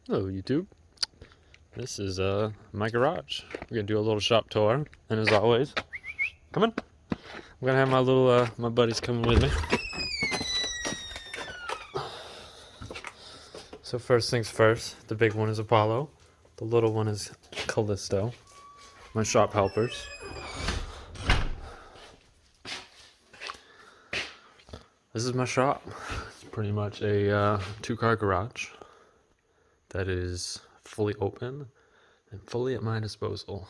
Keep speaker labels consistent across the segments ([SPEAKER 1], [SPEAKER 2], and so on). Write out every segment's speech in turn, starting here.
[SPEAKER 1] Hello YouTube. This is my garage. We're gonna do a little shop tour, and as always, come on. I'm gonna have my little my buddies coming with me. So first things first, the big one is Apollo. The little one is Callisto. My shop helpers. This is my shop. It's pretty much a two-car garage that is fully open and fully at my disposal.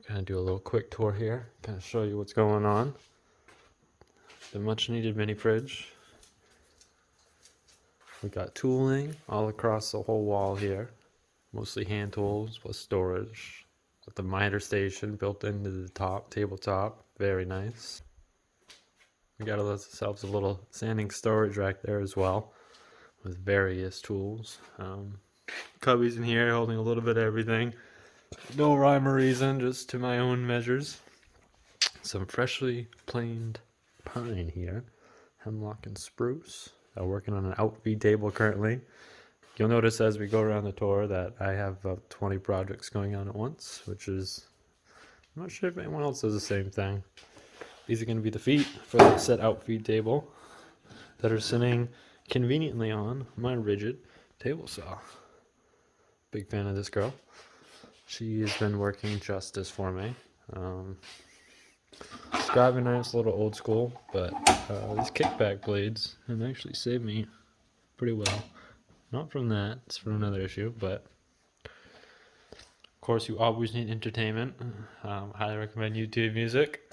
[SPEAKER 1] Kind of do a little quick tour here, kind of show you what's going on. The much needed mini fridge. We got tooling all across the whole wall here, mostly hand tools plus storage. With the miter station built into the top, tabletop, very nice. We got ourselves a little sanding storage rack there as well, with various tools. Cubbies in here holding a little bit of everything. No rhyme or reason, just to my own measures. Some freshly planed pine here, hemlock and spruce. I'm working on an outfeed table currently. You'll notice as we go around the tour that I have about 20 projects going on at once, which is, I'm not sure if anyone else does the same thing. These are going to be the feet for the set outfeed table that are sitting conveniently on my rigid table saw. Big fan of this girl. She has been working justice for me. Scribe knife's a little old school, but these kickback blades have actually saved me pretty well. Not from that, it's from another issue, but of course you always need entertainment. Highly recommend YouTube music.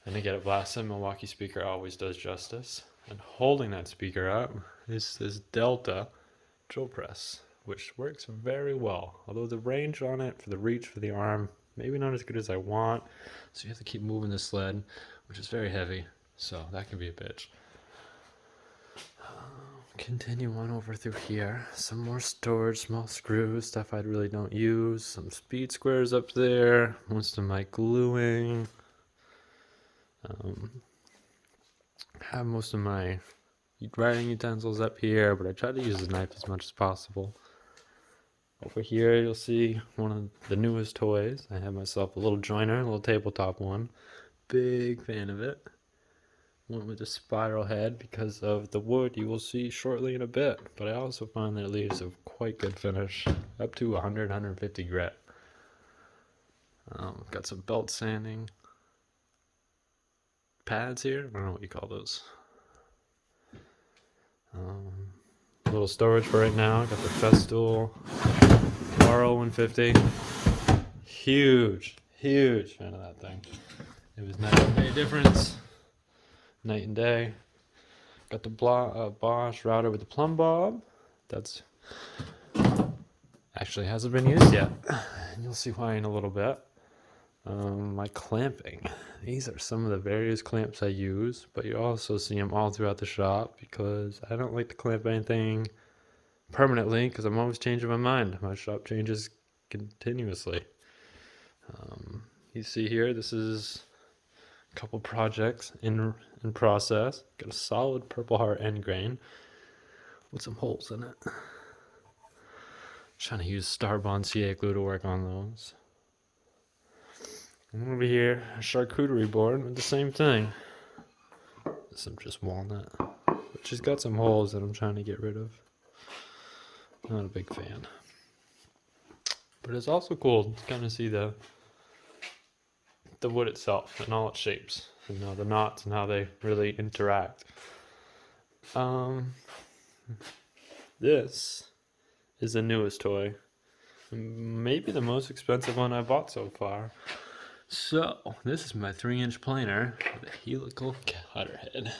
[SPEAKER 1] And to get it blasted, Milwaukee speaker always does justice. And holding that speaker up is this Delta drill press, which works very well. Although the range on it, for the reach, for the arm, maybe not as good as I want. So you have to keep moving the sled, which is very heavy. So that can be a bitch. Continue on over through here. Some more storage, small screws, stuff I really don't use. Some speed squares up there. Most of my gluing. Have most of my writing utensils up here, but I try to use the knife as much as possible. Over here you'll see one of the newest toys. I have myself a little joiner, a little tabletop one. Big fan of it. Went with a spiral head because of the wood you will see shortly in a bit, but I also find that it leaves a quite good finish, up to 100-150 grit. Got some belt sanding pads here. I don't know what you call those. A little storage for right now. Got the Festool RL150. Huge fan of that thing. It was night and day difference. Night and day. Got the Bosch router with the plumb bob. That's actually hasn't been used yet. And you'll see why in a little bit. My clamping. These are some of the various clamps I use, but you also see them all throughout the shop because I don't like to clamp anything permanently because I'm always changing my mind. My shop changes continuously. You see here, this is a couple projects in process. Got a solid Purple Heart end grain with some holes in it. Trying to use Starbond CA glue to work on those. And over here, a charcuterie board with the same thing. Some just walnut, which has got some holes that I'm trying to get rid of. Not a big fan. But it's also cool to kind of see the wood itself and all its shapes. You know, the knots and how they really interact. This is the newest toy. Maybe the most expensive one I bought so far. So, this is my 3-inch planer with a helical cutter head.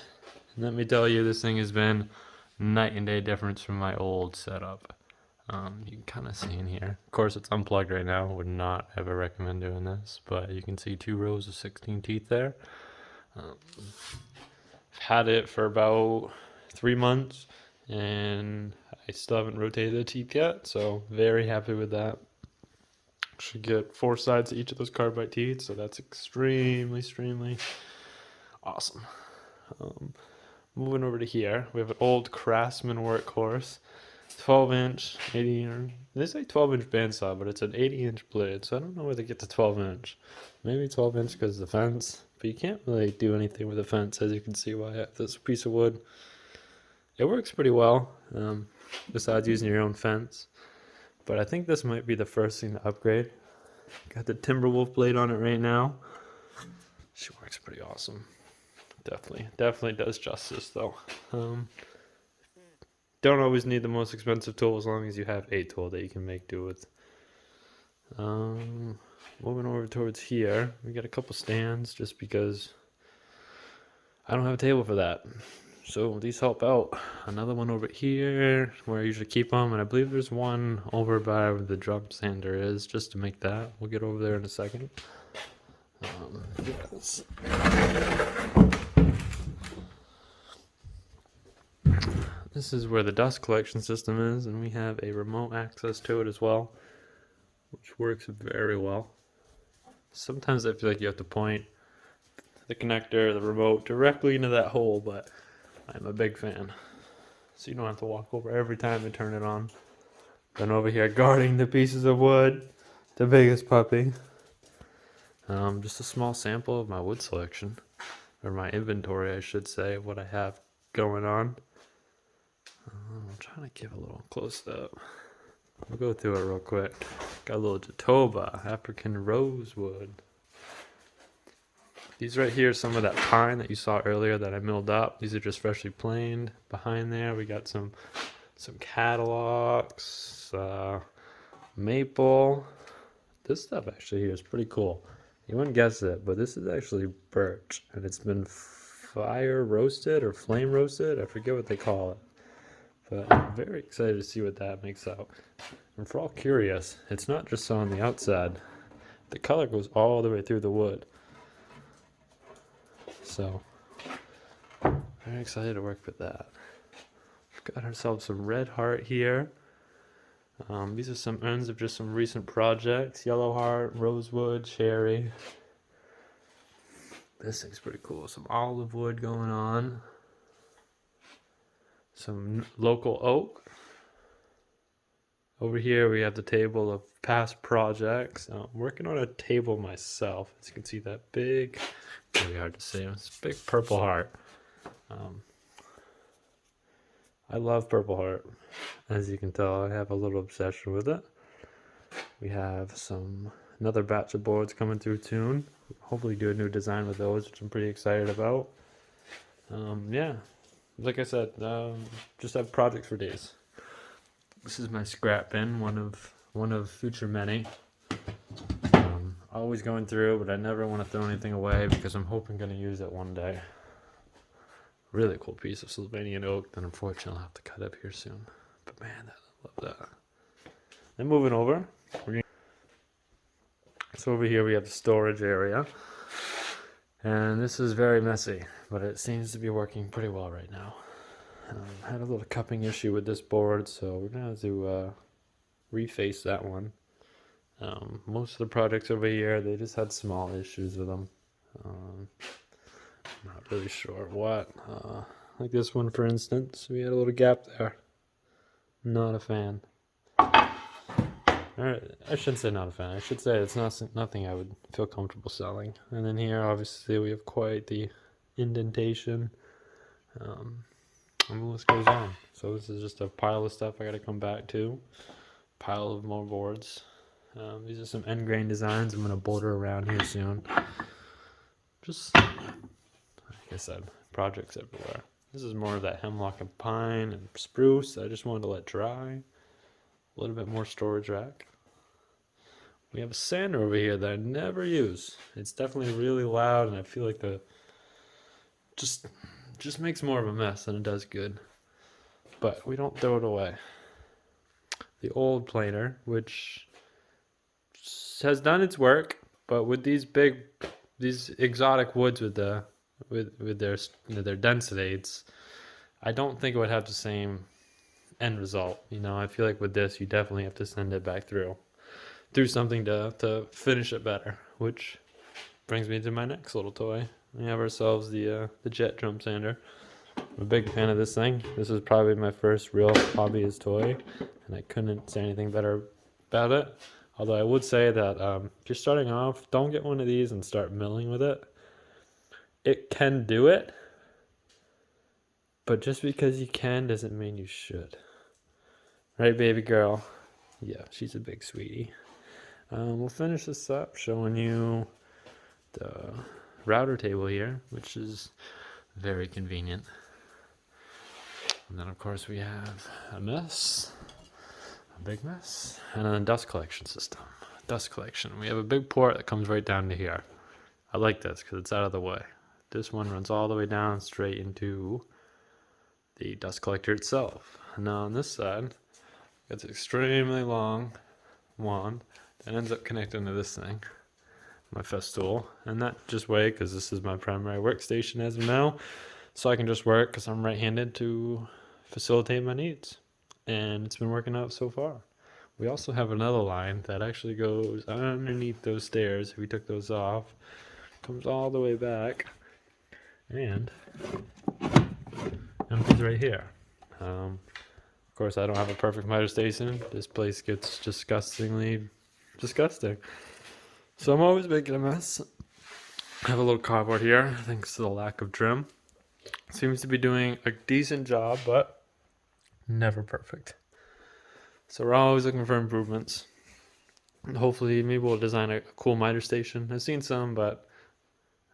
[SPEAKER 1] And let me tell you, this thing has been night and day difference from my old setup. You can kind of see in here. Of course, it's unplugged right now. Would not ever recommend doing this. But you can see 2 rows of 16 teeth there. I've had it for about 3 months. And I still haven't rotated the teeth yet. So, very happy with that. Should get 4 sides to each of those carbide teeth, so that's extremely awesome. Moving over to here, we have an old Craftsman workhorse, 12-inch, 80, or they say 12-inch bandsaw, but it's an 80-inch blade, so I don't know where they get the 12-inch. Maybe 12-inch because of the fence, but you can't really do anything with the fence, as you can see why I have this piece of wood. It works pretty well, besides using your own fence, but I think this might be the first thing to upgrade. Got the Timberwolf blade on it right now. She works pretty awesome. Definitely does justice though. Don't always need the most expensive tool as long as you have a tool that you can make do with. Moving over towards here, we got a couple stands just because I don't have a table for that. So these help out. Another one over here where I usually keep them, and I believe there's one over by where the drum sander is, just to make that. We'll get over there in a second. Yes. This is where the dust collection system is, and we have a remote access to it as well, which works very well. Sometimes I feel like you have to point the connector, the remote, directly into that hole, but I'm a big fan. So you don't have to walk over every time to turn it on. Then over here guarding the pieces of wood, the biggest puppy. Just a small sample of my wood selection, or my inventory I should say, of what I have going on. I'm trying to give a little close up. We'll go through it real quick. Got a little Jatoba, African rosewood. These right here are some of that pine that you saw earlier that I milled up. These are just freshly planed. Behind there we got some catalogs, maple. This stuff actually here is pretty cool. You wouldn't guess it, but this is actually birch, and it's been fire roasted or flame roasted. I forget what they call it. But I'm very excited to see what that makes out. And for all curious, it's not just on the outside. The color goes all the way through the wood. So, very excited to work with that. We've got ourselves some red heart here. These are some ends of just some recent projects. Yellow heart, rosewood, cherry. This thing's pretty cool. Some olive wood going on. Some local oak. Over here we have the table of past projects. I'm working on a table myself. As you can see, that big, very hard to say, it's a big purple heart. I love purple heart. As you can tell, I have a little obsession with it. We have another batch of boards coming through soon. Hopefully do a new design with those, which I'm pretty excited about. Yeah, like I said, just have projects for days. This is my scrap bin, one of future many. Always going through, but I never want to throw anything away because I'm hoping going to use it one day. Really cool piece of Sylvanian oak that unfortunately I'll have to cut up here soon. But man, I love that. Then moving over, so over here we have the storage area. And this is very messy, but it seems to be working pretty well right now. I had a little cupping issue with this board, so we're going to have to reface that one. Most of the projects over here, they just had small issues with them. I'm not really sure what. Like this one, for instance, we had a little gap there. Not a fan. Alright, I shouldn't say not a fan. I should say it's nothing I would feel comfortable selling. And then here, obviously, we have quite the indentation. And the list goes on. So this is just a pile of stuff I got to come back to. Pile of more boards. These are some end grain designs I'm going to border around here soon. Just, like I said, projects everywhere. This is more of that hemlock and pine and spruce I just wanted to let dry. A little bit more storage rack. We have a sander over here that I never use. It's definitely really loud, and I feel like just makes more of a mess than it does good. But we don't throw it away. The old planer, which has done its work, but with these exotic woods with their density, I don't think it would have the same end result. You know, I feel like with this, you definitely have to send it back through something to finish it better. Which brings me to my next little toy. We have ourselves the jet drum sander. I'm a big fan of this thing. This is probably my first real hobbyist toy, and I couldn't say anything better about it. Although I would say that if you're starting off, don't get one of these and start milling with it. It can do it, but just because you can doesn't mean you should. Right, baby girl? Yeah, she's a big sweetie. We'll finish this up showing you the router table here, which is very convenient. And then of course we have a mess, a big mess, and then a dust collection system. Dust collection. We have a big port that comes right down to here. I like this because it's out of the way. This one runs all the way down straight into the dust collector itself. And now on this side, it's an extremely long wand that ends up connecting to this thing, my Festool, and that just way because this is my primary workstation as of now, so I can just work because I'm right-handed to facilitate my needs, and it's been working out so far. We also have another line that actually goes underneath those stairs. If we took those off, comes all the way back, and empties right here. Of course, I don't have a perfect miter station. This place gets disgustingly disgusting. So I'm always making a mess. I have a little cardboard here, thanks to the lack of trim. Seems to be doing a decent job, but never perfect. So we're always looking for improvements. And hopefully, maybe we'll design a cool miter station. I've seen some, but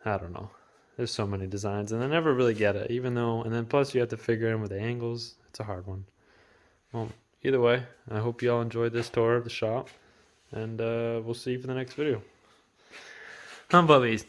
[SPEAKER 1] I don't know. There's so many designs, and I never really get it. Even though, and then plus you have to figure in with the angles. It's a hard one. Well, either way, I hope you all enjoyed this tour of the shop, and we'll see you for the next video. Bubbies.